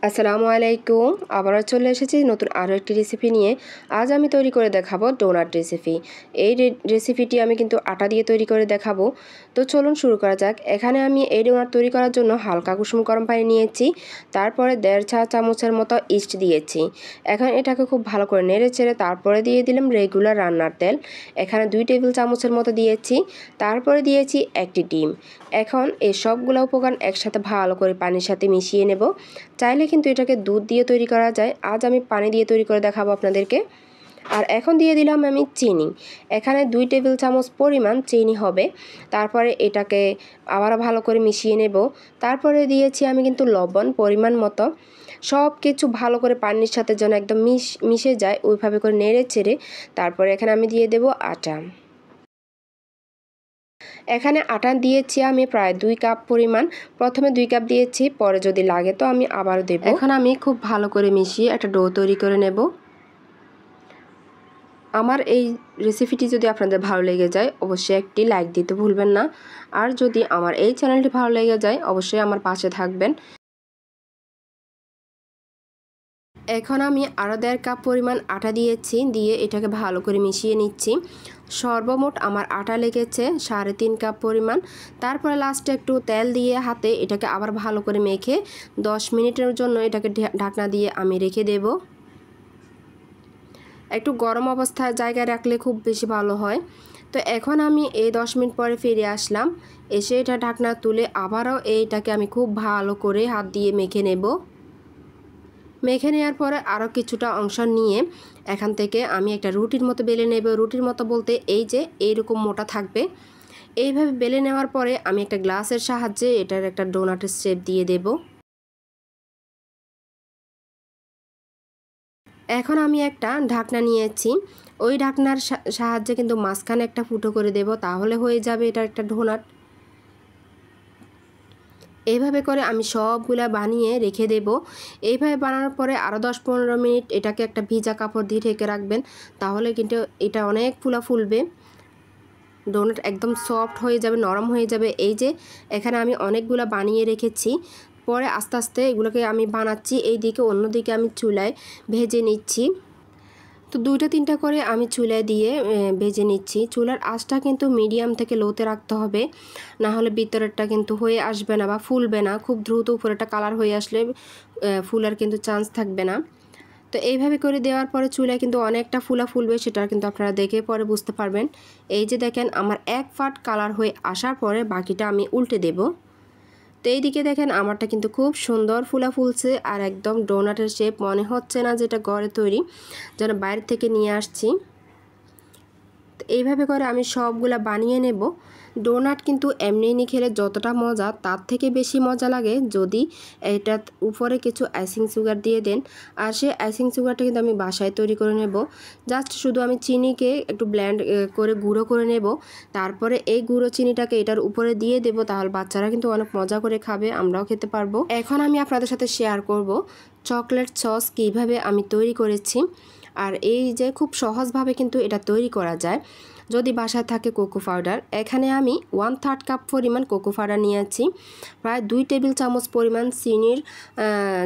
আসসালামু আলাইকুম। আবারও চলে এসেছি নতুন আরও একটি রেসিপি নিয়ে। আজ আমি তৈরি করে দেখাবো ডোনাট রেসিপি। এই রেসিপিটি আমি কিন্তু আটা দিয়ে তৈরি করে দেখাবো। তো চলুন শুরু করা যাক। এখানে আমি এই ডোনাট তৈরি করার জন্য হালকা কুসুম গরম পানি নিয়েছি, তারপরে 1.5 চা চামচের মতো ইস্ট দিয়েছি। এখন এটাকে খুব ভালো করে নেড়ে চেড়ে তারপরে দিয়ে দিলাম রেগুলার রান্নার তেল। এখানে 2 টেবিল চামচের মতো দিয়েছি, তারপরে দিয়েছি একটি ডিম। এখন এই সবগুলো উপকরণ একসাথে ভালো করে পানির সাথে মিশিয়ে নেব। চাইলে কিন্তু এটাকে দুধ দিয়ে তৈরি করা যায়, আজ আমি পানি দিয়ে তৈরি করে দেখাবো আপনাদেরকে। আর এখন দিয়ে দিলাম আমি চিনি। এখানে 2 টেবিল চামচ পরিমাণ চিনি হবে। তারপরে এটাকে আবার ভালো করে মিশিয়ে নেব। তারপরে দিয়েছি আমি কিন্তু লবণ পরিমাণ মতো। সব কিছু ভালো করে পানির সাথে যেন একদম মিশে যায় ওইভাবে করে নেড়ে চেড়ে তারপরে এখানে আমি দিয়ে দেব আটা। এখানে আটা দিয়েছি আমি প্রায় 2 কাপ পরিমাণ। প্রথমে 2 কাপ দিয়েছি, পরে যদি লাগে তো আমি আবারও দেব। এখন আমি খুব ভালো করে মিশিয়ে একটা ডো তৈরি করে নেব। আমার এই রেসিপিটি যদি আপনাদের ভালো লেগে যায় অবশ্যই একটি লাইক দিতে ভুলবেন না। আর যদি আমার এই চ্যানেলটি ভালো লেগে যায় অবশ্যই আমার পাশে থাকবেন। এখন আমি আরও 1.5 কাপ পরিমাণ আটা দিয়েছি, দিয়ে এটাকে ভালো করে মিশিয়ে নিচ্ছি। সর্বমোট আমার আটা লেগেছে 3.5 কাপ পরিমাণ। তারপরে লাস্টে একটু তেল দিয়ে হাতে এটাকে আবার ভালো করে মেখে 10 মিনিটের জন্য এটাকে ঢাকনা দিয়ে আমি রেখে দেব। একটু গরম অবস্থায় জায়গায় রাখলে খুব বেশি ভালো হয়। তো এখন আমি এই 10 মিনিট পরে ফিরে আসলাম। এসে এটা ঢাকনা তুলে আবারও এইটাকে আমি খুব ভালো করে হাত দিয়ে মেখে নেব। মেখে নেওয়ার পরে আরও কিছুটা অংশ নিয়ে এখান থেকে আমি একটা রুটির মতো বেলে নেব। রুটির মতো বলতে এই যে এইরকম মোটা থাকবে। এইভাবে বেলে নেওয়ার পরে আমি একটা গ্লাসের সাহায্যে এটার একটা ডোনাটের শেপ দিয়ে দেব। এখন আমি একটা ঢাকনা নিয়েছি, ওই ঢাকনার সাহায্যে কিন্তু মাঝখানে একটা ফুটো করে দেব, তাহলে হয়ে যাবে এটা একটা ডোনাট। এইভাবে করে আমি সবগুলা বানিয়ে রেখে দেব। এইভাবে বানানোর পরে আরও 10-15 মিনিট এটাকে একটা ভিজা কাপড় দিয়ে ঢেকে রাখবেন, তাহলে কিন্তু এটা অনেক ফুলবে। ডোনাট একদম সফট হয়ে যাবে, নরম হয়ে যাবে। এই যে এখানে আমি অনেকগুলো বানিয়ে রেখেছি, পরে আস্তে আস্তে এগুলোকে আমি বানাচ্ছি। এই দিকে অন্যদিকে আমি চুলায় ভেজে নিচ্ছি। তো 2-3টা করে আমি চুলায় দিয়ে ভেজে নিচ্ছি। চুলার আঁচটা কিন্তু মিডিয়াম থেকে লোতে রাখতে হবে, না হলে ভিতরেরটা কিন্তু হয়ে আসবে না বা ফুলবে না। খুব দ্রুত উপরেটা কালার হয়ে আসলে ফুলার কিন্তু চান্স থাকবে না। তো এইভাবে করে দেওয়ার পরে চুলায় কিন্তু অনেকটা ফুলবে, সেটা কিন্তু আপনারা দেখে পরে বুঝতে পারবেন। এই যে দেখেন আমার এক পাট কালার হয়ে আসার পরে বাকিটা আমি উল্টে দেব। তো এইদিকে দেখেন আমারটা কিন্তু খুব সুন্দর ফুলছে, আর একদম ডোনাটের শেপ মনে হচ্ছে না যেটা ঘরে তৈরি, যেন বাইরে থেকে নিয়ে আসছি। তো এইভাবে করে আমি সবগুলা বানিয়ে নেব। ডোনাট কিন্তু এমনি খেলে যতটা মজা তার থেকে বেশি মজা লাগে যদি এটা উপরে কিছু আইসিং সুগার দিয়ে দেন। আর সেই আইসিং সুগারটা কিন্তু আমি বাসায় তৈরি করে নেব। জাস্ট শুধু আমি চিনিকে একটু ব্লেন্ড করে গুঁড়ো করে নেব, তারপরে এই গুঁড়ো চিনিটাকে এটার উপরে দিয়ে দেব, তাহলে বাচ্চারা কিন্তু অনেক মজা করে খাবে, আমরাও খেতে পারবো। এখন আমি আপনাদের সাথে শেয়ার করব চকলেট সস কীভাবে আমি তৈরি করেছি। আর এই যে খুব সহজভাবে কিন্তু এটা তৈরি করা যায় যদি বাসায় থাকে কোকো পাউডার। এখানে আমি 1/3 কাপ পরিমাণ কোকো পাউডার নিয়েছি, প্রায় 2 টেবিল চামচ পরিমাণ চিনির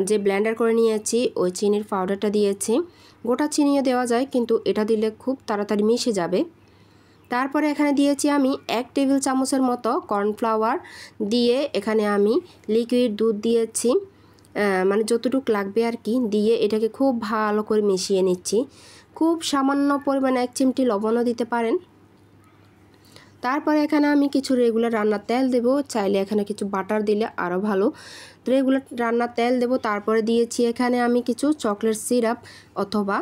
যে ব্লেন্ডার করে নিয়েছি ওই চিনির পাউডারটা দিয়েছি। গোটা চিনিও দেওয়া যায়, কিন্তু এটা দিলে খুব তাড়াতাড়ি মিশে যাবে। তারপরে এখানে দিয়েছি আমি 1 টেবিল চামচের মতো কর্নফ্লাওয়ার, দিয়ে এখানে আমি লিকুইড দুধ দিয়েছি, মানে যতটুকু লাগবে আর কি, দিয়ে এটাকে খুব ভালো করে মিশিয়ে নিচ্ছি। খুব সামান্য পরিমাণে 1 চিমটি লবণও দিতে পারেন। তারপরে এখানে আমি কিছু রেগুলার রান্নার তেল দেব, চাইলে এখানে কিছু বাটার দিলে আরও ভালো। রেগুলার রান্নার তেল দেব। তারপরে দিয়েছি এখানে আমি কিছু চকলেট সিরাপ অথবা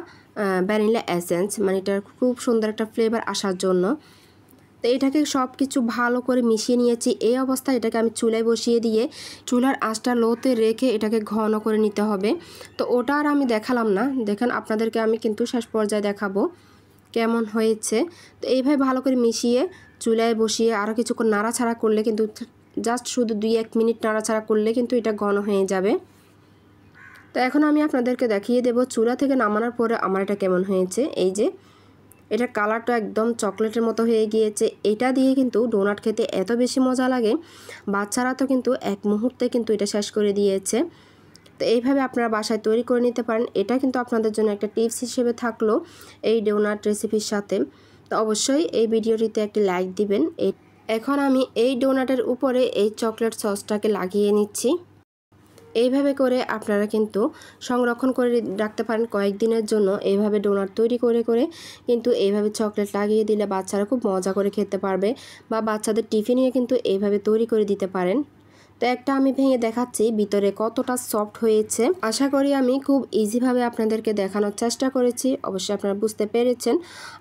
ভ্যানিলা এসেন্স, মানে এটার খুব সুন্দর একটা ফ্লেভার আসার জন্য। তো এটাকে সব কিছু ভালো করে মিশিয়ে নিয়েছি। এই অবস্থায় এটাকে আমি চুলায় বসিয়ে দিয়ে চুলার আঁচটা লোতে রেখে এটাকে ঘন করে নিতে হবে। তো ওটা আর আমি দেখালাম না, দেখেন আপনাদেরকে আমি কিন্তু শেষ পর্যায়ে দেখাবো কেমন হয়েছে। তো এইভাবে ভালো করে মিশিয়ে চুলায় বসিয়ে আরও কিছুক্ষণ নাড়াচাড়া করলে কিন্তু, জাস্ট শুধু 2-1 মিনিট নাড়াচাড়া করলে কিন্তু এটা ঘন হয়ে যাবে। তো এখন আমি আপনাদেরকে দেখিয়ে দেব চুলা থেকে নামানোর পরে আমার এটা কেমন হয়েছে। এই যে এটার কালারটা একদম চকলেটের মতো হয়ে গিয়েছে। এটা দিয়ে কিন্তু ডোনাট খেতে এত বেশি মজা লাগে, বাচ্চারা তো কিন্তু এক মুহূর্তে কিন্তু এটা শেষ করে দিয়েছে। তো এইভাবে আপনারা বাসায় তৈরি করে নিতে পারেন। এটা কিন্তু আপনাদের জন্য একটা টিপস হিসেবে থাকলো এই ডোনাট রেসিপির সাথে। তো অবশ্যই এই ভিডিওটিতে একটি লাইক দিবেন। এখন আমি এই ডোনাটের উপরে এই চকলেট সসটাকে লাগিয়ে নিচ্ছি। এইভাবে করে আপনারা কিন্তু সংরক্ষণ করে রাখতে পারেন কয়েকদিনের জন্য। এইভাবে ডোনাট তৈরি করে কিন্তু এইভাবে চকলেট লাগিয়ে দিলে বাচ্চারা খুব মজা করে খেতে পারবে, বা বাচ্চাদের টিফিনে কিন্তু এইভাবে তৈরি করে দিতে পারেন। তো একটা আমি ভেঙে দেখাচ্ছি ভিতরে কতটা সফট হয়েছে। আশা করি আমি খুব ইজিভাবে আপনাদেরকে দেখানোর চেষ্টা করেছি। অবশ্যই আপনারা বুঝতে পেরেছেন।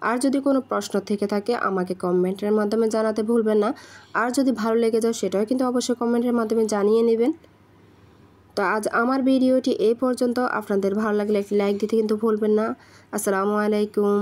আর যদি কোনো প্রশ্ন থেকে থাকে আমাকে কমেন্টের মাধ্যমে জানাতে ভুলবেন না। আর যদি ভালো লেগে যায় সেটাও কিন্তু অবশ্যই কমেন্টের মাধ্যমে জানিয়ে নেবেন। তো আজ আমার ভিডিওটি এই পর্যন্ত। আপনাদের ভালো লাগলে একটি লাইক দিতে কিন্তু ভুলবেন না। আসসালামু আলাইকুম।